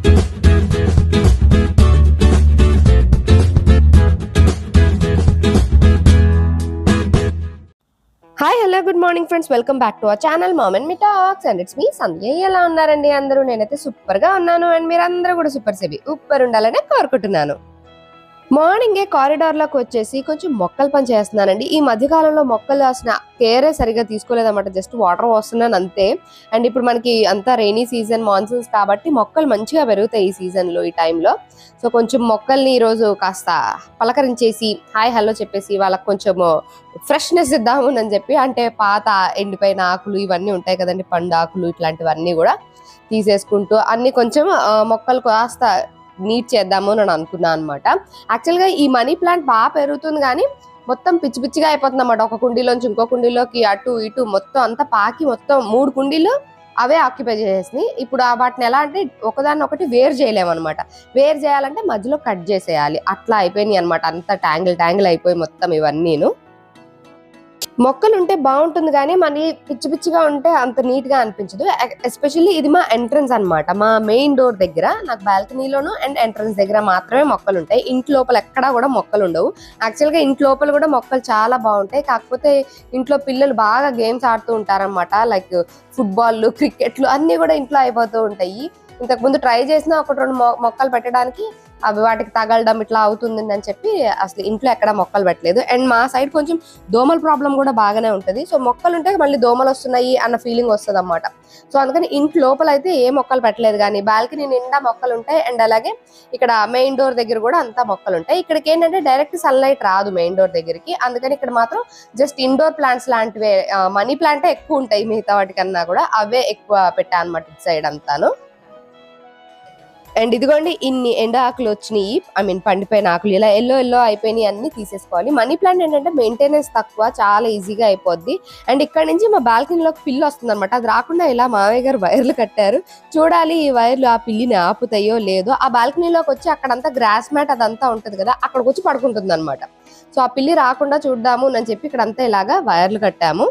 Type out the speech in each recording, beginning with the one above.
Hi hello good morning friends, welcome back to our channel mom and me talks and it's me Sandhya. ఎలా ఉన్నారండి అందరూ? నేనైతే super గా ఉన్నాను అండ్ మీరు అందరూ కూడా సూపర్ ఉండాలని కోరుకుంటున్నాను. మార్నింగే కారిడార్ లోకి వచ్చేసి కొంచెం మొక్కలు పని చేస్తున్నానండి. ఈ మధ్య కాలంలో మొక్కలు అసలు కేరే సరిగా తీసుకోలేదన్నమాట, జస్ట్ వాటర్ వస్తున్నాను అంతే. అండ్ ఇప్పుడు మనకి అంతా రెయినీ సీజన్, మాన్సూన్స్ కాబట్టి మొక్కలు మంచిగా పెరుగుతాయి ఈ సీజన్ లో, ఈ టైంలో. సో కొంచెం మొక్కల్ని ఈరోజు కాస్త పలకరించేసి హాయ్ హలో చెప్పేసి వాళ్ళకి కొంచెం ఫ్రెష్నెస్ ఇద్దాము అని చెప్పి, అంటే పాత ఎండిపోయిన ఆకులు ఇవన్నీ ఉంటాయి కదండి, పండు ఆకులు ఇట్లాంటివన్నీ కూడా తీసేసుకుంటూ అన్ని కొంచెం మొక్కలు కాస్త నీట్ చేద్దాము అని అనుకున్నాను అనమాట. యాక్చువల్గా ఈ మనీ ప్లాంట్ బాగా పెరుగుతుంది కానీ మొత్తం పిచ్చి పిచ్చిగా అయిపోతుంది అన్నమాట. ఒక కుండీలోంచి ఇంకో కుండీలోకి అటు ఇటు మొత్తం అంతా పాకి మొత్తం 3 కుండీలు అవే ఆక్యుపై చేసేసినాయి. ఇప్పుడు వాటిని ఎలా అంటే ఒకదాన్ని ఒకటి వేరు చేయలేము అనమాట. వేరు చేయాలంటే మధ్యలో కట్ చేసేయాలి, అట్లా అయిపోయినాయి అనమాట. అంత ట్యాంగిల్ అయిపోయి మొత్తం ఇవన్నీను. మొక్కలు ఉంటే బాగుంటుంది కానీ మనీ పిచ్చి పిచ్చిగా ఉంటే అంత నీట్ గా అనిపించదు. ఎస్పెషల్లీ ఇది మా ఎంట్రన్స్ అనమాట. మా మెయిన్ డోర్ దగ్గర, నాకు బాల్కనీలోను అండ్ ఎంట్రన్స్ దగ్గర మాత్రమే మొక్కలు ఉంటాయి. ఇంటి లోపల ఎక్కడా కూడా మొక్కలు ఉండవు. యాక్చువల్ గా ఇంటి లోపల కూడా మొక్కలు చాలా బాగుంటాయి, కాకపోతే ఇంట్లో పిల్లలు బాగా గేమ్స్ ఆడుతూ ఉంటారనమాట. లైక్ ఫుట్బాల్, క్రికెట్లు అన్ని కూడా ఇంట్లో అయిపోతూ ఉంటాయి. ఇంతకు ముందు ట్రై చేసినా 1-2 మొక్కలు పెట్టడానికి అవి వాటికి తగలడం ఇట్లా అవుతుంది అని చెప్పి అసలు ఇంట్లో ఎక్కడ మొక్కలు పెట్టలేదు. అండ్ మా సైడ్ కొంచెం దోమల ప్రాబ్లం కూడా బాగానే ఉంటుంది. సో మొక్కలు ఉంటే మళ్ళీ దోమలు వస్తున్నాయి అన్న ఫీలింగ్ వస్తుంది అన్నమాట. సో అందుకని ఇంటి లోపల అయితే ఏ మొక్కలు పెట్టలేదు, కానీ బాల్కనీ నిండా మొక్కలు ఉంటాయి. అండ్ అలాగే ఇక్కడ మెయిన్ డోర్ దగ్గర కూడా అంతా మొక్కలు ఉంటాయి. ఇక్కడికి ఏంటంటే డైరెక్ట్ సన్లైట్ రాదు మెయిన్ డోర్ దగ్గరికి, అందుకని ఇక్కడ మాత్రం జస్ట్ ఇండోర్ ప్లాంట్స్ లాంటివే, మనీ ప్లాంటే ఎక్కువ ఉంటాయి మిగతా వాటికన్నా కూడా, అవే ఎక్కువ పెట్టా అనమాట ఇటు సైడ్ అంతాను. అండ్ ఇదిగోండి ఇన్ని ఎండ ఆకులు వచ్చినాయి, పండిపోయిన ఆకులు ఇలా ఎల్లో అయిపోయినాయి, అన్ని తీసేసుకోవాలి. మనీ ప్లాంట్ ఏంటంటే మెయింటెనెన్స్ తక్కువ, చాలా ఈజీగా అయిపోద్ది. అండ్ ఇక్కడ నుంచి మా బాల్కనీలోకి పిల్లి వస్తుంది అనమాట. అది రాకుండా ఇలా మావయ్య గారు వైర్లు కట్టారు. చూడాలి ఈ వైర్లు ఆ పిల్లిని ఆపుతాయో లేదో. ఆ బాల్కనీలోకి వచ్చి అక్కడంతా గ్రాస్ మ్యాట్ అదంతా ఉంటుంది కదా, అక్కడికి వచ్చి పడుకుంటుంది అనమాట. సో ఆ పిల్లి రాకుండా చూద్దాము అని చెప్పి ఇక్కడంతా ఇలాగా వైర్లు కట్టాము.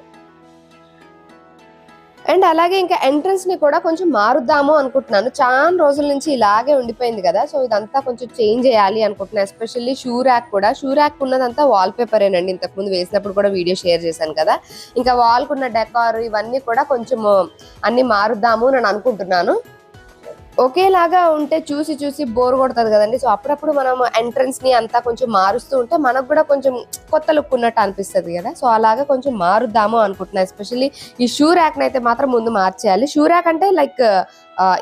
అండ్ అలాగే ఇంకా ఎంట్రన్స్ ని కూడా కొంచెం మారుద్దాము అనుకుంటున్నాను. చాలా రోజుల నుంచి ఇలాగే ఉండిపోయింది కదా, సో ఇదంతా కొంచెం చేంజ్ చేయాలి అనుకుంటున్నాను. ఎస్పెషల్లీ షూ ర్యాక్ ఉన్నదంతా వాల్ పేపరేనండి. ఇంతకు ముందు వేసినప్పుడు కూడా వీడియో షేర్ చేశాను కదా. ఇంకా వాల్ కున్న డెకార్ ఇవన్నీ కూడా కొంచెం అన్ని మారుద్దాము అని అనుకుంటున్నాను. ఒకేలాగా ఉంటే చూసి చూసి బోర్ కొడుతుంది కదండి. సో అప్పుడప్పుడు మనం ఎంట్రన్స్ ని అంతా కొంచెం మారుస్తూ ఉంటే మనకు కూడా కొంచెం కొత్త లుక్ ఉన్నట్టు అనిపిస్తుంది కదా. సో అలాగా కొంచెం మారుద్దాము అనుకుంటున్నా. ఎస్పెషల్లీ ఈ షూ ర్యాక్ అయితే మాత్రం ముందు మార్చేయాలి. షూ ర్యాక్ అంటే లైక్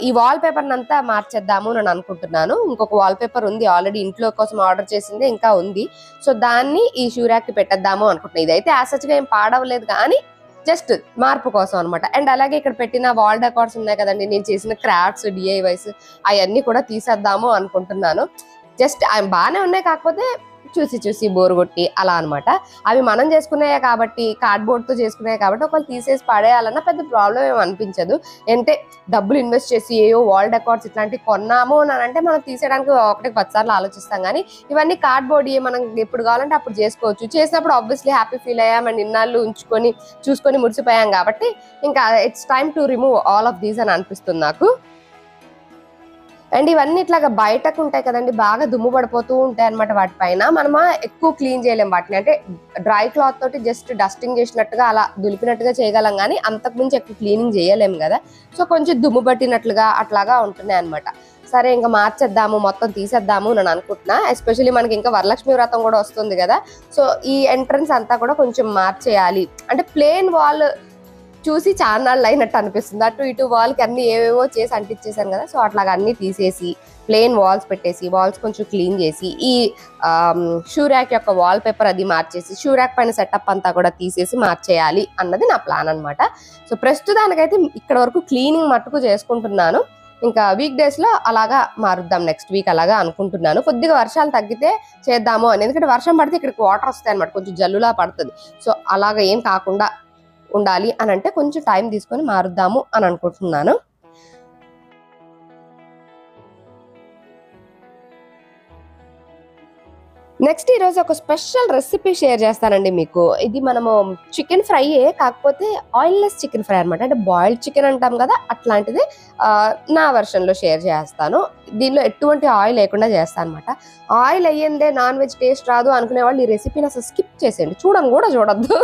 ఈ వాల్ పేపర్ అంతా మార్చేద్దాము అని అనుకుంటున్నాను. ఇంకొక వాల్ పేపర్ ఉంది ఆల్రెడీ, ఇంట్లో కోసం ఆర్డర్ చేసింది ఇంకా ఉంది. సో దాన్ని ఈ షూ ర్యాక్ కి పెట్టేద్దాము అనుకుంటున్నాను. ఇదైతే యాసచ్గా ఏం పాడవలేదు కానీ జస్ట్ మార్పు కోసం అనమాట. అండ్ అలాగే ఇక్కడ పెట్టిన వాల్ డెకార్స్ ఉన్నాయి కదండి, నేను చేసిన క్రాఫ్ట్స్ DIYs అవన్నీ కూడా తీసేద్దాము అనుకుంటున్నాను. జస్ట్ బాగానే ఉన్నాయి, కాకపోతే చూసి బోరు కొట్టి అలా అనమాట. అవి మనం చేసుకున్నాయే కాబట్టి, కార్డ్బోర్డ్ తో చేసుకున్నాయి కాబట్టి ఒకళ్ళు తీసేసి పడేయాలన్నా పెద్ద ప్రాబ్లం ఏమి అనిపించదు. అంటే డబ్బులు ఇన్వెస్ట్ చేసి ఏవో వాల్ డెకార్స్ ఇట్లాంటివి కొన్నాము అని అంటే మనం తీసేయడానికి 1-10 సార్లు ఆలోచిస్తాం. కానీ ఇవన్నీ కార్డ్బోర్డ్ మనం ఎప్పుడు కావాలంటే అప్పుడు చేసుకోవచ్చు. చేసినప్పుడు ఆబ్వియస్లీ హ్యాపీ ఫీల్ అయ్యాం అండ్ ఇన్నాళ్ళు ఉంచుకొని చూసుకొని మురిసిపోయాం కాబట్టి ఇంకా it's time to remove all of these అని అనిపిస్తుంది నాకు. అండ్ ఇవన్నీ ఇట్లాగా బయటకు ఉంటాయి కదండి, బాగా దుమ్ము పడిపోతూ ఉంటాయి అనమాట. వాటిపైన మనం ఎక్కువ క్లీన్ చేయలేం వాటిని. అంటే డ్రై క్లాత్ తోటి జస్ట్ డస్టింగ్ చేసినట్టుగా అలా దులిపినట్టుగా చేయగలం, కానీ అంతకుమించి ఎక్కువ క్లీనింగ్ చేయలేము కదా. సో కొంచెం దుమ్ము పట్టినట్లుగా అట్లాగా ఉంటున్నాయి అనమాట. సరే ఇంకా మార్చేద్దాము, మొత్తం తీసేద్దాము అని అనుకుంటున్నా. ఎస్పెషల్లీ మనకి ఇంకా వరలక్ష్మి వ్రతం కూడా వస్తుంది కదా. సో ఈ ఎంట్రన్స్ అంతా కూడా కొంచెం మార్చేయాలి. అంటే ప్లేన్ వాల్ చూసి చాలా నాళ్ళు అయినట్టు అనిపిస్తుంది. అటు ఇటు వాల్కి అన్ని ఏవేవో చేసి అంటించేసాను కదా. సో అట్లాగా అన్ని తీసేసి ప్లెయిన్ వాల్స్ పెట్టేసి, వాల్స్ కొంచెం క్లీన్ చేసి, ఈ షూ ర్యాక్ యొక్క వాల్ పేపర్ అది మార్చేసి, షూ ర్యాక్ పైన సెటప్ అంతా కూడా తీసేసి మార్చేయాలి అన్నది నా ప్లాన్ అనమాట. సో ప్రస్తుతానికైతే ఇక్కడ వరకు క్లీనింగ్ మట్టుకు చేసుకుంటున్నాను. ఇంకా వీక్ డేస్ లో అలాగా మారుద్దాం, నెక్స్ట్ వీక్ అలాగా అనుకుంటున్నాను. కొద్దిగా వర్షాలు తగ్గితే చేద్దాము అని, ఎందుకంటే వర్షం పడితే ఇక్కడికి వాటర్ వస్తాయి అనమాట, కొంచెం జల్లులా పడుతుంది. సో అలాగా ఏం కాకుండా ఉండాలి అని అంటే కొంచెం టైం తీసుకొని మారుద్దాము అని అనుకుంటున్నాను. నెక్స్ట్ ఈరోజు ఒక స్పెషల్ రెసిపీ షేర్ చేస్తానండి మీకు. ఇది మనము చికెన్ ఫ్రైయే, కాకపోతే ఆయిల్లెస్ చికెన్ ఫ్రై అనమాట. అంటే బాయిల్డ్ చికెన్ అంటాం కదా, అట్లాంటిది నా వర్షన్లో షేర్ చేస్తాను. దీనిలో ఎటువంటి ఆయిల్ లేకుండా చేస్తాను అనమాట. ఆయిల్ అయ్యిందే నాన్ వెజ్ టేస్ట్ రాదు అనుకునే వాళ్ళు ఈ రెసిపీని అసలు స్కిప్ చేసేయండి, చూడను కూడా చూడొద్దు.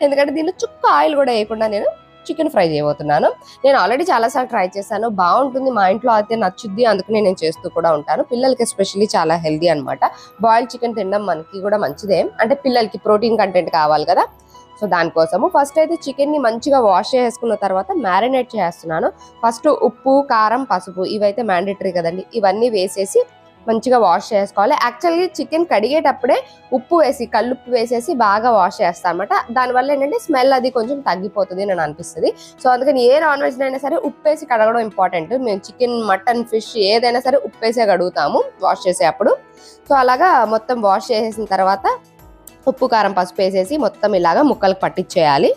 ఎందుకంటే దీనిలో చుక్క ఆయిల్ కూడా వేయకుండా నేను చికెన్ ఫ్రై చేయబోతున్నాను. నేను ఆల్రెడీ చాలాసార్లు ట్రై చేశాను, బాగుంటుంది, మా ఇంట్లో అయితే నచ్చుద్ది, అందుకనే నేను చేస్తూ కూడా ఉంటాను. పిల్లలకి ఎస్పెషల్లీ చాలా హెల్దీ అనమాట. బాయిల్డ్ చికెన్ తినడం మనకి కూడా మంచిదే, అంటే పిల్లలకి ప్రోటీన్ కంటెంట్ కావాలి కదా. సో దానికోసము ఫస్ట్ అయితే చికెన్ని మంచిగా వాష్ చేసుకున్న తర్వాత మ్యారినేట్ చేస్తున్నాను. ఫస్ట్ ఉప్పు, కారం, పసుపు ఇవైతే మ్యాండేటరీ కదండి, ఇవన్నీ వేసేసి మంచిగా వాష్ చేసుకోవాలి. యాక్చువల్లీ చికెన్ కడిగేటప్పుడే ఉప్పు వేసి, కల్లుప్పు వేసేసి బాగా వాష్ చేస్తాను అనమాట. దానివల్ల ఏంటంటే స్మెల్ అది కొంచెం తగ్గిపోతుంది అని అనిపిస్తుంది. సో అందుకని ఏ నాన్ వెజ్ అయినా సరే ఉప్పు వేసి కడగడం ఇంపార్టెంట్. మేము చికెన్, మటన్, ఫిష్ ఏదైనా సరే ఉప్పు వేసే కడుగుతాము వాష్ చేసేటప్పుడు. సో అలాగా మొత్తం వాష్ చేసేసిన తర్వాత ఉప్పు, కారం, పసుపు వేసేసి మొత్తం ఇలాగా ముక్కలకు పట్టించేయాలి.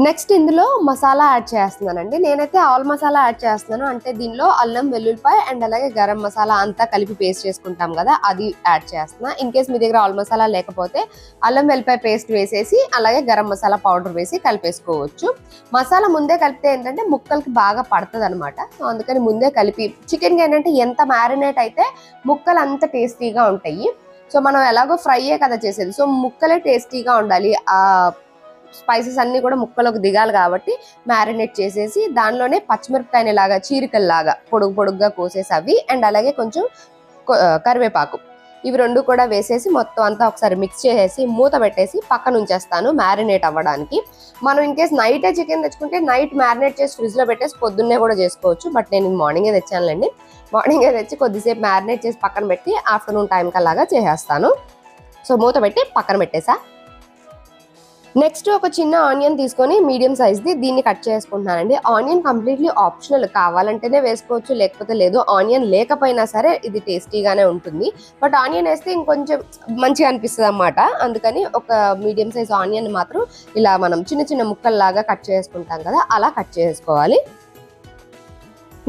నెక్స్ట్ ఇందులో మసాలా యాడ్ చేస్తున్నానండి. నేనైతే ఆల్ మసాలా యాడ్ చేస్తున్నాను. అంటే దీనిలో అల్లం, వెల్లుల్లిపాయ అండ్ అలాగే గరం మసాలా అంతా కలిపి పేస్ట్ చేసుకుంటాం కదా, అది యాడ్ చేస్తున్నా. ఇన్ కేస్ మీ దగ్గర ఆల్ మసాలా లేకపోతే అల్లం వెల్లిపాయ పేస్ట్ వేసేసి అలాగే గరం మసాలా పౌడర్ వేసి కలిపేసుకోవచ్చు. మసాలా ముందే కలిపితే ఏంటంటే ముక్కలకి బాగా పడుతుంది అనమాట. సో అందుకని ముందే కలిపి, చికెన్కి ఏంటంటే ఎంత మ్యారినేట్ అయితే ముక్కలు అంత టేస్టీగా ఉంటాయి. సో మనం ఎలాగో ఫ్రైయే కదా చేసేది, సో ముక్కలే టేస్టీగా ఉండాలి. స్పైసెస్ అన్ని కూడా ముక్కలోకి దిగాలి కాబట్టి మ్యారినేట్ చేసేసి దానిలోనే పచ్చిమిరపకాయని లాగా చీరికల్లాగా పొడుగు పొడుగ్గా కోసేసి అవి అండ్ అలాగే కొంచెం కరివేపాకు ఇవి రెండు కూడా వేసేసి మొత్తం అంతా ఒకసారి మిక్స్ చేసేసి మూత పెట్టేసి పక్కన ఉంచేస్తాను మ్యారినేట్ అవ్వడానికి. మనం ఇన్ కేస్ నైటే చికెన్ తెచ్చుకుంటే నైట్ మ్యారినేట్ చేసి ఫ్రిడ్జ్లో పెట్టేసి పొద్దున్నే కూడా చేసుకోవచ్చు. బట్ నేను మార్నింగే తెచ్చానులేండి. మార్నింగే తెచ్చి కొద్దిసేపు మ్యారినేట్ చేసి పక్కన పెట్టి ఆఫ్టర్నూన్ టైంకి అలాగా చేసేస్తాను. సో మూత పెట్టి పక్కన పెట్టేసా. నెక్స్ట్ ఒక చిన్న ఆనియన్ తీసుకొని మీడియం సైజ్ది దీన్ని కట్ చేసుకుంటున్నానండి. ఆనియన్ కంప్లీట్లీ ఆప్షనల్, కావాలంటేనే వేసుకోవచ్చు లేకపోతే లేదు. ఆనియన్ లేకపోయినా సరే ఇది టేస్టీగానే ఉంటుంది, బట్ ఆనియన్ వేస్తే ఇంకొంచెం మంచిగా అనిపిస్తుంది అన్నమాట. అందుకని ఒక మీడియం సైజ్ ఆనియన్ మాత్రం ఇలా మనం చిన్న చిన్న ముక్కల్లాగా కట్ చేసుకుంటాం కదా, అలా కట్ చేసుకోవాలి.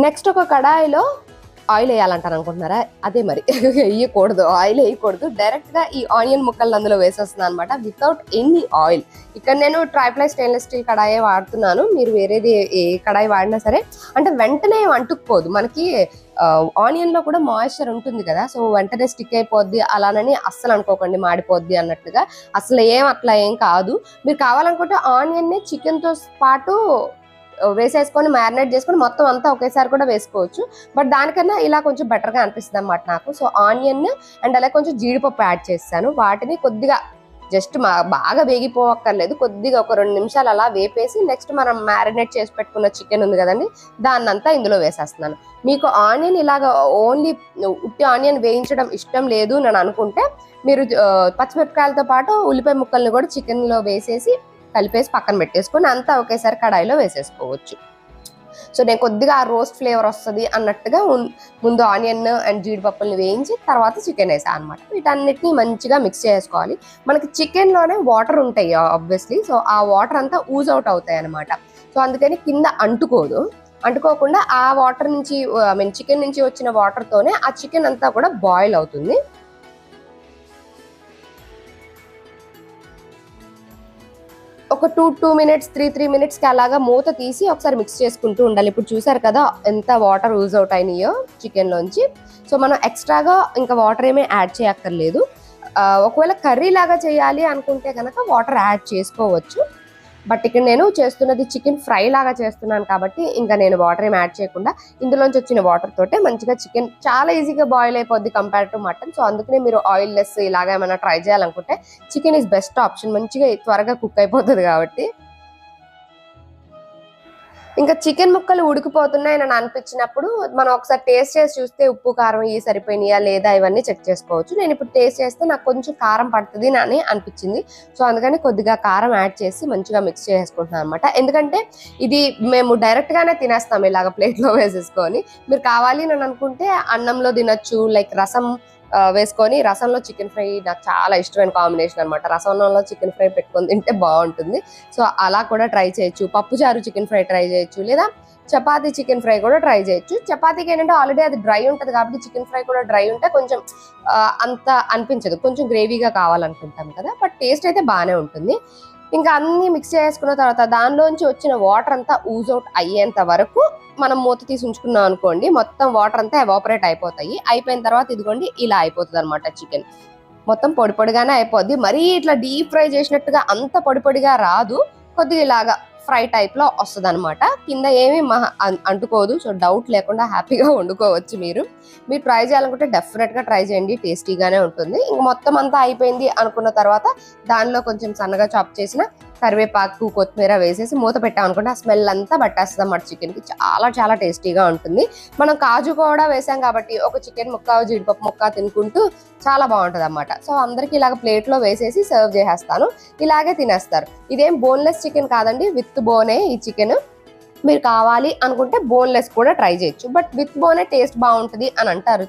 నెక్స్ట్ ఒక కడాయిలో ఆయిల్ వేయాలంటారు అనుకుంటున్నారా, అదే మరి వేయకూడదు, ఆయిల్ వేయకూడదు. డైరెక్ట్గా ఈ ఆనియన్ ముక్కలు అందులో వేసేస్తున్నాను అనమాట, వితౌట్ ఎనీ ఆయిల్. ఇక్కడ నేను ట్రైప్లై స్టెయిన్లెస్ స్టీల్ కడాయి వాడుతున్నాను. మీరు వేరేది ఏ కడాయి వాడినా సరే అంటే వెంటనే అంటుకుపోదు. మనకి ఆనియన్లో కూడా మాయిశ్చర్ ఉంటుంది కదా, సో వెంటనే స్టిక్ అయిపోద్ది అలానని అస్సలు అనుకోకండి మాడిపోద్ది అన్నట్టుగా. అసలు అట్లా ఏం కాదు. మీరు కావాలనుకుంటే ఆనియన్ని చికెన్తో పాటు వేసేసుకొని మ్యారినేట్ చేసుకొని మొత్తం అంతా ఒకేసారి కూడా వేసుకోవచ్చు. బట్ దానికన్నా ఇలా కొంచెం బెటర్గా అనిపిస్తుంది అన్నమాట నాకు. సో ఆనియన్ అండ్ అలాగే కొంచెం జీడిపప్పు యాడ్ చేస్తాను. వాటిని కొద్దిగా జస్ట్ బాగా వేగిపోవక్కర్లేదు, కొద్దిగా ఒక 2 నిమిషాలు అలా వేపేసి నెక్స్ట్ మనం మ్యారినేట్ చేసి పెట్టుకున్న చికెన్ ఉంది కదండి, దాన్నంతా ఇందులో వేసేస్తున్నాను. మీకు ఆనియన్ ఇలాగ ఓన్లీ ఉట్టి ఆనియన్ వేయించడం ఇష్టం లేదు అని అనుకుంటే మీరు పచ్చిమిరపకాయలతో పాటు ఉల్లిపాయ ముక్కల్ని కూడా చికెన్లో వేసేసి కలిపేసి పక్కన పెట్టేసుకొని అంతా ఒకేసారి కడాయిలో వేసేసుకోవచ్చు. సో నేను కొద్దిగా ఆ రోస్ట్ ఫ్లేవర్ వస్తుంది అన్నట్టుగా ముందు ఆనియన్ అండ్ జీడిపప్పుల్ని వేయించి తర్వాత చికెన్ వేసాను అనమాట. వీటన్నిటిని మంచిగా మిక్స్ చేసుకోవాలి. మనకి చికెన్లోనే వాటర్ ఉంటాయి ఆబ్వియస్లీ, సో ఆ వాటర్ అంతా ఊజ్ అవుట్ అవుతాయి అనమాట. సో అందుకని కింద అంటుకోకుండా ఆ వాటర్ నుంచి చికెన్ నుంచి వచ్చిన వాటర్తోనే ఆ చికెన్ అంతా కూడా బాయిల్ అవుతుంది. ఒక 2 మినిట్స్ 3 మినిట్స్కి అలాగా మూత తీసి ఒకసారి మిక్స్ చేసుకుంటూ ఉండాలి. ఇప్పుడు చూసారు కదా ఎంత వాటర్ యూజ్ అవుట్ అయినాయో చికెన్లోంచి. సో మనం ఎక్స్ట్రాగా ఇంకా వాటర్ ఏమీ యాడ్ చేయక్కర్లేదు. ఒకవేళ కర్రీ లాగా చేయాలి అనుకుంటే కనుక వాటర్ యాడ్ చేసుకోవచ్చు. బట్ ఇక్కడ నేను చేస్తున్నది చికెన్ ఫ్రై లాగా చేస్తున్నాను కాబట్టి ఇంకా నేను వాటర్ ఏం యాడ్ చేయకుండా ఇందులోంచి వచ్చిన వాటర్ తోటే మంచిగా చికెన్ చాలా ఈజీగా బాయిల్ అయిపోద్ది కంపేర్ టు మటన్. సో అందుకనే మీరు ఆయిల్ లెస్ ఇలాగా ఏమైనా ట్రై చేయాలనుకుంటే చికెన్ ఈజ్ బెస్ట్ ఆప్షన్, మంచిగా త్వరగా కుక్ అయిపోతుంది కాబట్టి. ఇంకా చికెన్ ముక్కలు ఉడికిపోతున్నాయి అని అనిపించినప్పుడు మనం ఒకసారి టేస్ట్ చేసి చూస్తే ఉప్పు కారం ఇవి సరిపోయినాయా లేదా ఇవన్నీ చెక్ చేసుకోవచ్చు. నేను ఇప్పుడు టేస్ట్ చేస్తే నాకు కొంచెం కారం పడుతుంది అని అనిపించింది. సో అందుకని కొద్దిగా కారం యాడ్ చేసి మంచిగా మిక్స్ చేసుకుంటున్నాను అనమాట. ఎందుకంటే ఇది మేము డైరెక్ట్గానే తినేస్తాం ఇలాగ ప్లేట్లో వేసేసుకొని. మీరు కావాలి అని అనుకుంటే అన్నంలో తినచ్చు, లైక్ రసం వేసుకొని రసంలో చికెన్ ఫ్రై నాకు చాలా ఇష్టమైన కాంబినేషన్ అనమాట. రసంలో చికెన్ ఫ్రై పెట్టుకొని తింటే బాగుంటుంది. సో అలా కూడా ట్రై చేయొచ్చు. పప్పుచారు చికెన్ ఫ్రై ట్రై చేయొచ్చు, లేదా చపాతీ చికెన్ ఫ్రై కూడా ట్రై చేయొచ్చు. చపాతీకి ఏంటంటే ఆల్రెడీ అది డ్రై ఉంటుంది కాబట్టి చికెన్ ఫ్రై కూడా డ్రై ఉంటే కొంచెం అంత అనిపించదు, కొంచెం గ్రేవీగా కావాలనుకుంటాం కదా, బట్ టేస్ట్ అయితే బాగానే ఉంటుంది. ఇంకా అన్ని మిక్స్ చేసుకున్న తర్వాత దానిలోంచి వచ్చిన వాటర్ అంతా ఊజ్ అవుట్ అయ్యేంత వరకు మనం మూత తీసి ఉంచుకున్నాం అనుకోండి, మొత్తం వాటర్ అంతా ఎవాపరేట్ అయిపోతాయి. అయిపోయిన తర్వాత ఇదిగోండి ఇలా అయిపోతుంది అనమాట. చికెన్ మొత్తం పొడి పొడిగానే అయిపోద్ది. మరీ ఇట్లా డీప్ ఫ్రై చేసినట్టుగా అంత పొడి పొడిగా రాదు, కొద్దిగా ఇలాగా ఫ్రై టైప్ లో వస్తుంది అనమాట. కింద ఏమి అంటుకోదు. సో డౌట్ లేకుండా హ్యాపీగా వండుకోవచ్చు. మీరు ట్రై చేయాలనుకుంటే డెఫినెట్ గా ట్రై చేయండి, టేస్టీగానే ఉంటుంది. ఇంక మొత్తం అంతా అయిపోయింది అనుకున్న తర్వాత దానిలో కొంచెం సన్నగా చాప్ చేసిన కరివేపాకు కొత్తిమీర వేసేసి మూత పెట్టాం అనుకుంటే ఆ స్మెల్ అంతా పట్టేస్తుంది అన్నమాట. చికెన్ కి చాలా చాలా టేస్టీగా ఉంటుంది. మనం కాజు కూడా వేసాం కాబట్టి ఒక చికెన్ ముక్క జీడిపప్పు ముక్క తినుకుంటూ చాలా బాగుంటుంది అన్నమాట. సో అందరికి ఇలాగ ప్లేట్ లో వేసేసి సర్వ్ చేసేస్తాను, ఇలాగే తినేస్తారు. ఇదేం బోన్లెస్ చికెన్ కాదండి, విత్ బోనే ఈ చికెన్. మీరు కావాలి అనుకుంటే బోన్లెస్ కూడా ట్రై చేయొచ్చు, బట్ విత్ బోనే టేస్ట్ బాగుంటుంది అని అంటారు.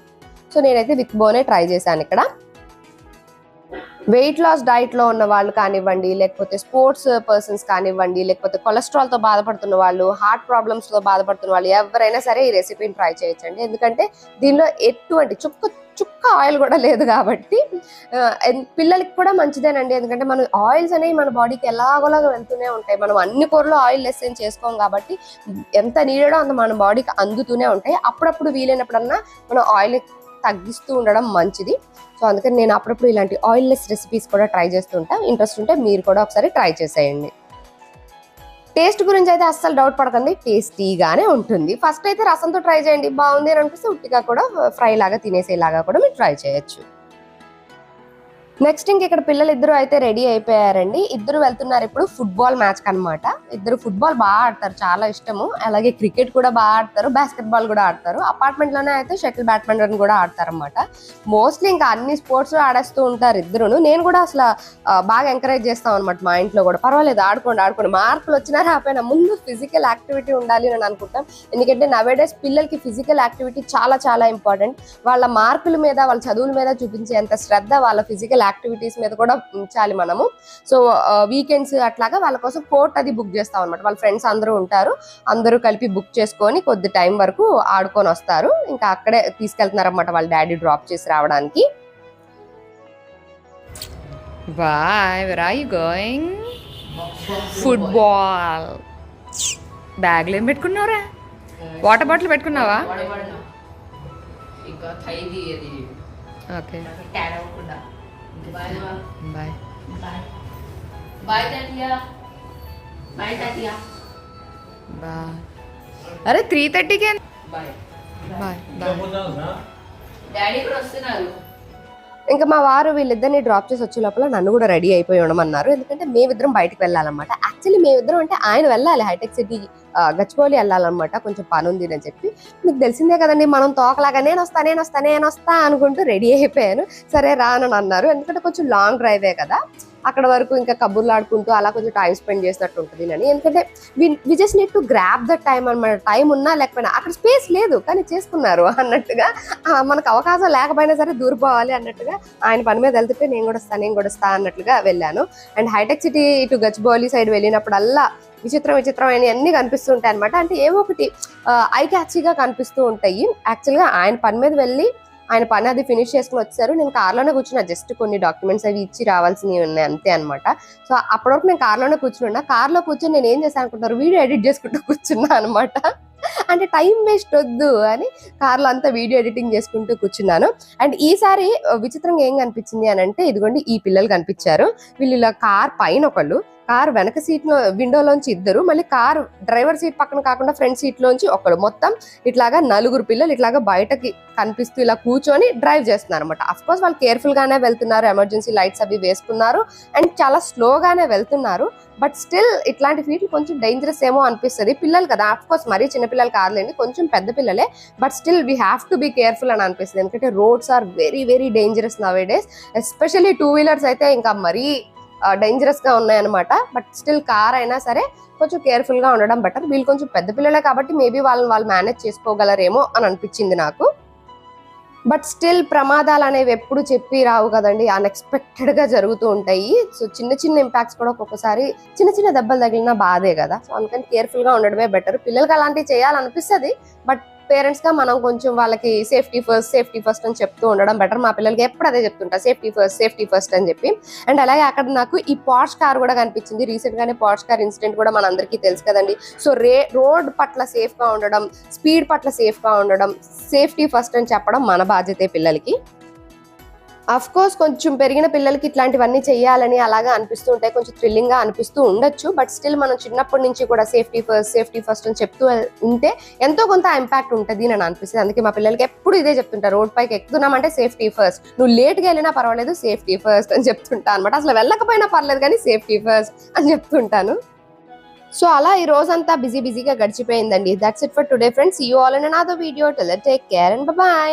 సో నేనైతే విత్ బోనే ట్రై చేశాను. ఇక్కడ వెయిట్ లాస్ డైట్ లో ఉన్న వాళ్ళు కానివ్వండి, లేకపోతే స్పోర్ట్స్ పర్సన్స్ కానివ్వండి, లేకపోతే కొలెస్ట్రాల్ తో బాధపడుతున్న వాళ్ళు, హార్ట్ ప్రాబ్లమ్స్ తో బాధపడుతున్న వాళ్ళు ఎవరైనా సరే ఈ రెసిపీని ట్రై చేయొచ్చండి. ఎందుకంటే దీనిలో ఎటువంటి చుక్క ఆయిల్ కూడా లేదు కాబట్టి పిల్లలకి కూడా మంచిదేనండి. ఎందుకంటే మనం ఆయిల్స్ అనేవి మన బాడీకి ఎలాగోలాగా వెళ్తూనే ఉంటాయి. మనం అన్ని కూరలో ఆయిల్ లెస్ ఏం చేసుకోం కాబట్టి ఎంత నీడో అంత మన బాడీకి అందుతూనే ఉంటాయి. అప్పుడప్పుడు వీలైనప్పుడన్నా మనం ఆయిల్ తగ్గిస్తూ ఉండడం మంచిది. సో అందుకని నేను అప్పుడప్పుడు ఇలాంటి ఆయిల్ లెస్ రెసిపీస్ కూడా ట్రై చేస్తూ ఉంటాను. ఇంట్రెస్ట్ ఉంటే మీరు కూడా ఒకసారి ట్రై చేసేయండి. టేస్ట్ గురించి అయితే అస్సలు డౌట్ పడకండి, టేస్టీగానే ఉంటుంది. ఫస్ట్ అయితే రసంతో ట్రై చేయండి, బాగుంది అని అనిపిస్తే ఉట్టిగా కూడా ఫ్రై లాగా తినేసేలాగా కూడా మీరు ట్రై చేయొచ్చు. నెక్స్ట్ ఇంక ఇక్కడ పిల్లలు ఇద్దరు అయితే రెడీ అయిపోయారండి. ఇద్దరు వెళ్తున్నారు ఇప్పుడు ఫుట్బాల్ మ్యాచ్ అనమాట. ఇద్దరు ఫుట్బాల్ బాగా ఆడతారు, చాలా ఇష్టము. అలాగే క్రికెట్ కూడా బాగా ఆడతారు, బాస్కెట్ బాల్ కూడా ఆడతారు. అపార్ట్మెంట్ లోనే అయితే షటిల్ బ్యాడ్మింటన్ కూడా ఆడతారు అనమాట. మోస్ట్లీ ఇంకా అన్ని స్పోర్ట్స్ ఆడేస్తూ ఉంటారు ఇద్దరును. నేను కూడా అసలు బాగా ఎంకరేజ్ చేస్తాం అనమాట మా ఇంట్లో కూడా. పర్వాలేదు ఆడుకోండి, మార్కులు వచ్చినా రాకపోయినా ముందు ఫిజికల్ యాక్టివిటీ ఉండాలి అని అనుకుంటాం. ఎందుకంటే నవేడేస్ పిల్లలకి ఫిజికల్ యాక్టివిటీ చాలా చాలా ఇంపార్టెంట్. వాళ్ళ మార్కుల మీద, వాళ్ళ చదువుల మీద చూపించేంత శ్రద్ధ వాళ్ళ ఫిజికల్ యాక్టివిటీస్ మీద కూడా ఉంచాలి మనము. సో వీకెండ్స్ అట్లాగా వాళ్ళ కోసం కోర్ట్ అది బుక్ చేస్తాం అనమాట. వాళ్ళ ఫ్రెండ్స్ అందరూ ఉంటారు, అందరూ కలిపి బుక్ చేసుకొని కొద్ది టైం వరకు ఆడుకొని వస్తారు. ఇంకా అక్కడే తీసుకెళ్తున్నారు అనమాట వాళ్ళ డాడీ డ్రాప్ చేసి రావడానికి. Why? Where are you going? Football బ్యాగ్లో ఏం పెట్టుకున్నావురా? వాటర్ బాటిల్ పెట్టుకున్నావా? ఓకే బాయ్ బాయ్ బాయ్ అరే 3:30కే బాయ్ బాయ్ డాడీ కూడా వస్తున్నారు. ఇంకా మా వారు వీళ్ళిద్దరిని డ్రాప్ చేసి వచ్చే లోపల నన్ను కూడా రెడీ అయిపోయి ఉండమన్నారు. ఎందుకంటే మేమిద్దరం బయటకు వెళ్ళాలన్నమాట. యాక్చువల్లీ మేమిద్దరం అంటే ఆయన వెళ్ళాలి హైటెక్ సిటీ గచ్చిబౌలి వెళ్ళాలన్నమాట, కొంచెం పని ఉంది అని చెప్పి. మీకు తెలిసిందే కదండి, మనం తోకలాగా నేను వస్తా అనుకుంటూ రెడీ అయిపోయాను. సరే రానని అన్నారు, ఎందుకంటే కొంచెం లాంగ్ డ్రైవే కదా, అక్కడ వరకు ఇంకా కబుర్లు ఆడుకుంటూ అలా కొంచెం టైం స్పెండ్ చేసినట్టు ఉంటుంది అని. ఎందుకంటే we just need to grab the time అనమాట. టైం ఉన్నా లేకపోయినా అక్కడ స్పేస్ లేదు కానీ చేసుకున్నారు అన్నట్టుగా, మనకు అవకాశం లేకపోయినా సరే దూరిపోవాలి అన్నట్టుగా ఆయన పని మీద వెళ్తుంటే నేను కూడా వస్తా అన్నట్లుగా వెళ్ళాను. అండ్ హైటెక్ సిటీ ఇటు గచ్చిబౌలి సైడ్ వెళ్ళినప్పుడల్లా విచిత్రమైన అన్ని కనిపిస్తూ ఉంటాయి అనమాట. అంటే ఏవో ఒకటి ఐ క్యాచీగా కనిపిస్తూ ఉంటాయి. యాక్చువల్గా ఆయన పని మీద వెళ్ళి ఆయన పని అది ఫినిష్ చేసుకుని వచ్చారు. నేను కార్లోనే కూర్చున్నా, జస్ట్ కొన్ని డాక్యుమెంట్స్ అవి ఇచ్చి రావాల్సినవి ఉన్నాయి అంతే అనమాట. సో అప్పటివరకు నేను కార్లోనే కూర్చున్నా. కార్లో కూర్చొని నేను ఏం చేశాను అనుకుంటారు, వీడియో ఎడిట్ చేసుకుంటూ కూర్చున్నా అనమాట. అంటే టైం వేస్ట్ వద్దు అని కార్లో అంతా వీడియో ఎడిటింగ్ చేసుకుంటూ కూర్చున్నాను. అండ్ ఈసారి విచిత్రంగా ఏం కనిపించింది అని అంటే, ఇదిగోండి ఈ పిల్లలు కనిపించారు. వీళ్ళు ఇలా కార్ పైన ఒకళ్ళు, కార్ వెనక సీట్ లో విండోలోంచి ఇద్దరు, మళ్ళీ కార్ డ్రైవర్ సీట్ పక్కన కాకుండా ఫ్రంట్ సీట్ లోంచి ఒకడు, మొత్తం ఇట్లాగా 4 పిల్లలు ఇట్లాగా బయటకి కనిపిస్తూ ఇలా కూర్చొని డ్రైవ్ చేస్తున్నారు అనమాట. అఫ్ కోర్స్ వాళ్ళు కేర్ఫుల్ గానే వెళ్తున్నారు, ఎమర్జెన్సీ లైట్స్ అవి వేసుకున్నారు అండ్ చాలా స్లోగానే వెళ్తున్నారు. బట్ స్టిల్ ఇట్లాంటి ఫీట్లు కొంచెం డేంజరస్ ఏమో అనిపిస్తుంది. పిల్లలు కదా, అఫ్ కోర్స్ మరీ చిన్నపిల్లలు కాదులేండి, కొంచెం పెద్ద పిల్లలే. But still we have to be careful అని అనిపిస్తుంది. ఎందుకంటే roads are very very dangerous nowadays. Especially 2-వీలర్స్ అయితే ఇంకా మరీ డేంజరస్ గా ఉన్నాయన్నమాట. బట్ స్టిల్ కార్ అయినా సరే కొంచెం కేర్ఫుల్ గా ఉండడం బెటర్. వీళ్ళు కొంచెం పెద్ద పిల్లలే కాబట్టి మేబీ వాళ్ళు మేనేజ్ చేసుకోగలరేమో అని అనిపించింది నాకు. బట్ స్టిల్ ప్రమాదాలు అనేవి ఎప్పుడు చెప్పి రావు కదండి, అన్ఎక్స్పెక్టెడ్గా జరుగుతూ ఉంటాయి. సో చిన్న చిన్న ఇంపాక్ట్స్ కూడా ఒక్కొక్కసారి చిన్న చిన్న దెబ్బలు తగిలినా బాధే కదా. సో అందుకని కేర్ఫుల్గా ఉండడమే బెటర్. పిల్లలకి అలాంటివి చేయాలనిపిస్తుంది, బట్ పేరెంట్స్గా మనం కొంచెం వాళ్ళకి సేఫ్టీ ఫస్ట్ అని చెప్తూ ఉండడం బెటర్. మా పిల్లలకి ఎప్పుడు అదే చెప్తుంటా, సేఫ్టీ ఫస్ట్ అని చెప్పి. అండ్ అలాగే అక్కడ నాకు ఈ పార్ష్ కార్ కూడా కనిపించింది. రీసెంట్గానే పార్ష్ కార్ ఇన్సిడెంట్ కూడా మనందరికీ తెలుసు కదండి. సో రోడ్ పట్ల సేఫ్గా ఉండడం, స్పీడ్ పట్ల సేఫ్గా ఉండడం, సేఫ్టీ ఫస్ట్ అని చెప్పడం మన బాధ్యతే పిల్లలకి. అఫ్ కోర్స్ కొంచెం పెరిగిన పిల్లలకి ఇట్లాంటివన్నీ చేయాలని అలాగా అనిపిస్తూ ఉంటాయి, కొంచెం థ్రిల్లింగ్గా అనిపిస్తూ ఉండొచ్చు. బట్ స్టిల్ మనం చిన్నప్పటి నుంచి కూడా సేఫ్టీ ఫస్ట్ అని చెప్తూ ఉంటే ఎంతో కొంత ఇంపాక్ట్ ఉంటుంది అని అనిపిస్తుంది. అందుకే మా పిల్లలకి ఎప్పుడు ఇదే చెప్తుంటారు, రోడ్ పైకి ఎక్కుతున్నామంటే సేఫ్టీ ఫస్ట్, నువ్వు లేట్గా వెళ్ళినా పర్వాలేదు సేఫ్టీ ఫస్ట్ అని చెప్తుంటా అనమాట. అసలు వెళ్ళకపోయినా పర్లేదు కానీ సేఫ్టీ ఫస్ట్ అని చెప్తుంటాను. సో అలా ఈ రోజంతా బిజీగా గడిచిపోయిందండి. That's it for today friends. See you all in another video. Till then take care and by.